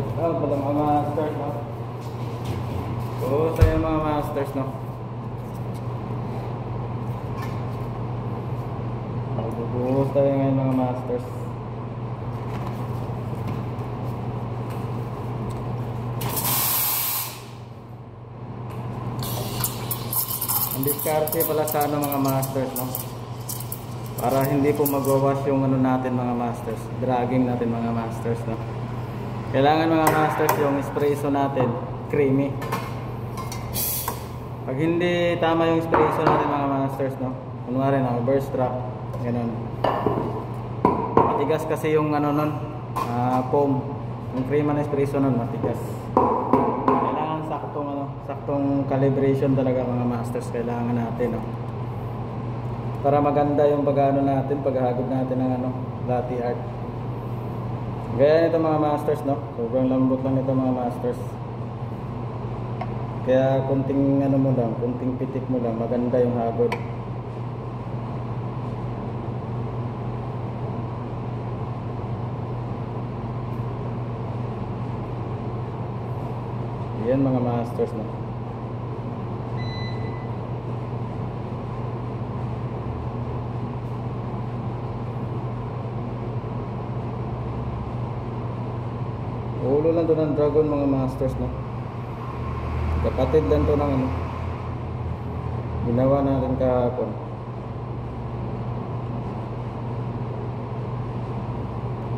What's up mga masters, no? Oo, sa'yo mga masters, no? Magbubuhos tayo ngayon mga masters. Ang diskarte pala sa mga masters, no? Para hindi po magwawash yung natin mga masters, dragging natin mga masters, no? Kailangan mga masters yung espresso natin creamy. Pag hindi tama yung espresso natin mga masters, no? Kunwari na burst trap, ganun. Matigas kasi yung nun, foam. Yung cream na espresso nun matigas. Kailangan saktong calibration talaga mga masters, kailangan natin, no? Para maganda yung pag-ano natin, paghagod natin ng latte art. Gaya nito mga masters, no? Sobrang lambot lang nito mga masters. Kaya kunting mo lang, kunting pitik mo lang, maganda yung hagod. Yan mga masters, no? Ulo lang to ng dragon mga masters, no? Kapatid lang to ng ginawa natin kahapon.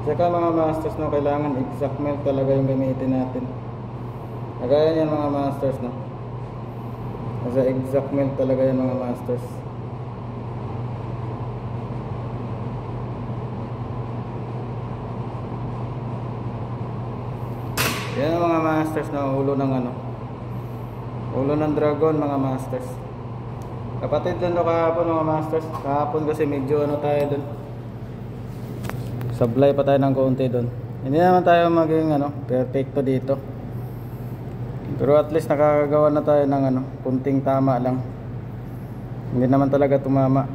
Saka mga masters, no, kailangan exact melt talaga yung gamitin natin. Kagaya niyan mga masters, no? Nasa exact melt talaga yan mga masters. Yan mga masters, na ulo ng ulo ng dragon mga masters. Kapatid lang to kahapon mga masters. Kahapon kasi medyo tayo dun, sablay pa tayo ng konti dun. Hindi naman tayo maging perfecto dito, pero at least nakakagawa na tayo ng kunting tama lang. Hindi naman talaga tumama.